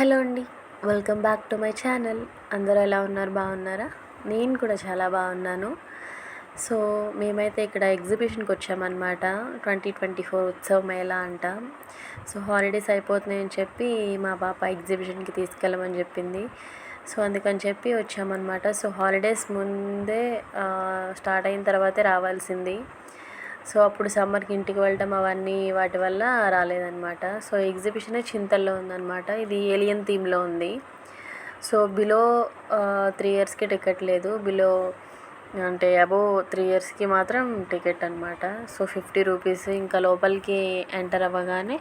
Hello అండి. Welcome back to my channel. అందరూ ఎలా ఉన్నారు? బాగున్నారా? నేను కూడా చాలా బాగున్నాను. సో మేమైతే ఇక్కడ ఎగ్జిబిషన్కి వచ్చామన్నమాట. 2024 ఉత్సవ మేళా అంట. సో హాలిడేస్ అయిపోతున్నాయని చెప్పి మా పాప ఎగ్జిబిషన్కి తీసుకెళ్ళమని చెప్పింది. సో అందుకని చెప్పి వచ్చామన్నమాట. సో హాలిడేస్ ముందే స్టార్ట్ అయిన తర్వాతే రావాల్సింది. సో అప్పుడు సమ్మర్కి ఇంటికి వెళ్ళటం అవన్నీ వాటి వల్ల రాలేదన్నమాట. సో ఎగ్జిబిషన్ చింతల్లో ఉందన్నమాట. ఇది ఏలియన్ థీమ్లో ఉంది. సో బిలో 3 ఇయర్స్కి టికెట్ లేదు. బిలో అంటే అబోవ్ 3 ఇయర్స్కి మాత్రం టికెట్ అనమాట. So 50 rupees. ఇంకా లోపలికి ఎంటర్ అవ్వగానే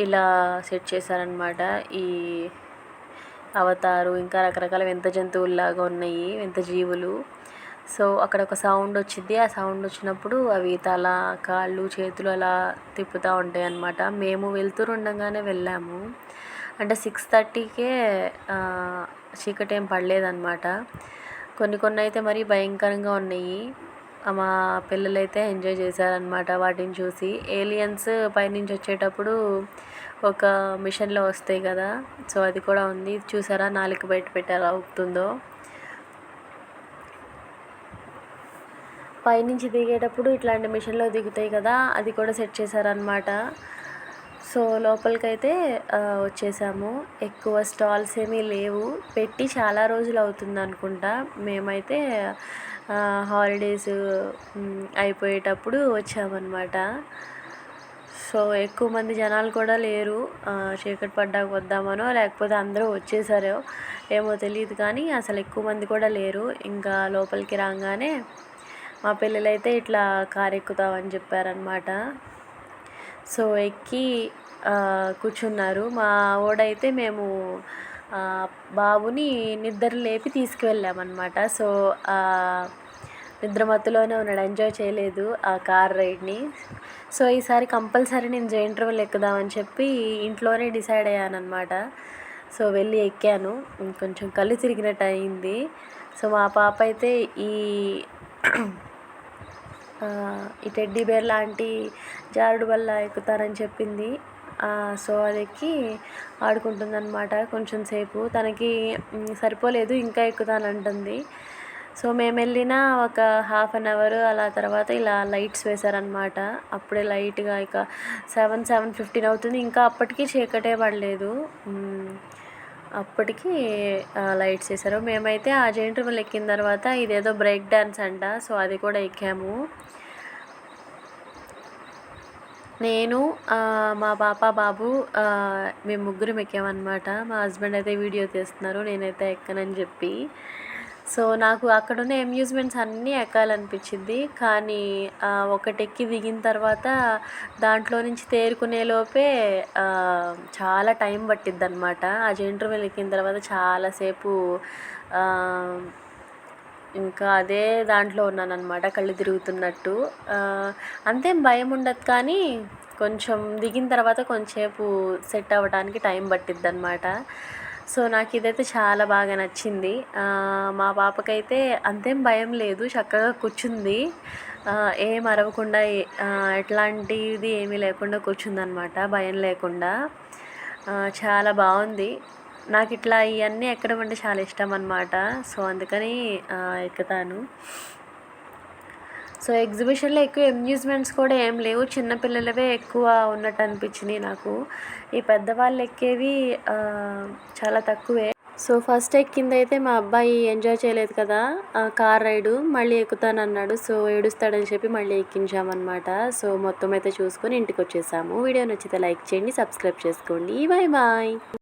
ఇలా సెట్ చేశారనమాట. ఈ అవతారు ఇంకా రకరకాల వింత జంతువుల్లాగా ఉన్నాయి, వింత జీవులు. సో అక్కడ ఒక సౌండ్ వచ్చింది. ఆ సౌండ్ వచ్చినప్పుడు అవి తల, కాళ్ళు, చేతులు అలా తిప్పుతూ ఉంటాయి అన్నమాట. మేము వెళ్తుండగానే వెళ్ళాము. అంటే 6:30కే చీకటి ఏం పడలేదన్నమాట. కొన్ని అయితే మరీ భయంకరంగా ఉన్నాయి. మా పిల్లలైతే ఎంజాయ్ చేశారనమాట వాటిని చూసి. ఏలియన్స్ పైనుంచి వచ్చేటప్పుడు ఒక మిషన్లో వస్తాయి కదా, సో అది కూడా ఉంది. చూసారా నాలుక బయట పెట్టి ఎలా ఊపుతుందో. పైనుంచి దిగేటప్పుడు ఇట్లాంటి మిషన్లో దిగుతాయి కదా, అది కూడా సెట్ చేశారనమాట. సో లోపలికైతే వచ్చేసాము. ఎక్కువ స్టాల్స్ ఏమీ లేవు. పెట్టి చాలా రోజులు అవుతుంది అనుకుంటా. మేమైతే హాలిడేస్ అయిపోయేటప్పుడు వచ్చామన్నమాట. సో ఎక్కువ మంది జనాలు కూడా లేరు. చీకటి పడ్డాక వద్దామనో లేకపోతే అందరూ వచ్చేసారో ఏమో తెలియదు, కానీ అసలు ఎక్కువ మంది కూడా లేరు. ఇంకా లోపలికి రాగానే మా పిల్లలైతే ఇట్లా కారు ఎక్కుతామని చెప్పారనమాట. సో ఎక్కి కూర్చున్నారు. మా వాడైతే మేము బాబుని నిద్ర లేపి తీసుకువెళ్ళామన్నమాట. సో నిద్ర మత్తులోనే ఉన్నాడు, ఎంజాయ్ చేయలేదు ఆ కార్ రైడ్ని. సో ఈసారి కంపల్సరీ నేను జైంట్ వీల్ ఎక్కుదామని చెప్పి ఇంట్లోనే డిసైడ్ అయ్యానమాట. సో వెళ్ళి ఎక్కాను. కొంచెం కళ్ళు తిరిగినట్టు అయింది. సో మా పాప అయితే ఈ టెడ్డీ బేర్ లాంటి జారుడు వల్ల ఎక్కుతానని చెప్పింది. సో అది ఎక్కి ఆడుకుంటుందన్నమాట కొంచెం సేపు. తనకి సరిపోలేదు, ఇంకా ఎక్కుతానంటుంది. సో మేము వెళ్ళిన ఒక 1/2 అవర్ అలా తర్వాత ఇలా లైట్స్ వేశారనమాట. అప్పుడే లైట్గా ఇక 7:15 అవుతుంది. ఇంకా అప్పటికి చీకటే పడలేదు. అప్పటికి లైట్స్ వేశారు. మేమైతే ఆ జైంట్ వీల్ ఎక్కిన తర్వాత ఇదేదో బ్రేక్ డ్యాన్స్ అంట. సో అది కూడా ఎక్కాము. నేను, మా పాప, బాబు మేము ముగ్గురం ఎక్కామన్నమాట. మా హస్బెండ్ అయితే వీడియో తీస్తున్నారు, నేనైతే ఎక్కనని చెప్పి. సో నాకు అక్కడున్న అమ్యూజ్మెంట్స్ అన్నీ ఎక్కాలనిపించింది, కానీ ఒకటి ఎక్కి దిగిన తర్వాత దాంట్లో నుంచి తేరుకునే లోపే చాలా టైం పట్టిద్దనమాట. ఆ జైంట్ వీల్ ఎక్కిన తర్వాత చాలాసేపు ఇంకా అదే దాంట్లో ఉన్నానన్నమాట, కళ్ళు తిరుగుతున్నట్టు. అంతేం భయం ఉండదు, కానీ కొంచెం దిగిన తర్వాత కొంచెంసేపు సెట్ అవ్వడానికి టైం పట్టిద్దనమాట. సో నాకు ఇదైతే చాలా బాగా నచ్చింది. మా పాపకైతే అంతేం భయం లేదు, చక్కగా కూర్చుంది. ఏం అరవకుండా ఎట్లాంటిది ఏమీ లేకుండా కూర్చుందనమాట, భయం లేకుండా. చాలా బాగుంది. నాకు ఇట్లా ఇవన్నీ ఎక్కడం అంటే చాలా ఇష్టం అన్నమాట. సో అందుకని ఎక్కుతాను. సో ఎగ్జిబిషన్లో ఎక్కువ అమ్యూజ్మెంట్స్ కూడా ఏం లేవు, చిన్నపిల్లలవే ఎక్కువ ఉన్నట్టు అనిపించినాయి నాకు. ఈ పెద్దవాళ్ళు ఎక్కేవి చాలా తక్కువే. సో ఫస్ట్ ఎక్కిందైతే మా అబ్బాయి ఎంజాయ్ చేయలేదు కదా కార్ రైడు, మళ్ళీ ఎక్కుతానన్నాడు. సో ఏడుస్తాడని చెప్పి మళ్ళీ ఎక్కించామన్నమాట. సో మొత్తం అయితే చూసుకొని ఇంటికి వచ్చేసాము. వీడియో నచ్చితే లైక్ చేయండి, సబ్స్క్రైబ్ చేసుకోండి. Bye bye.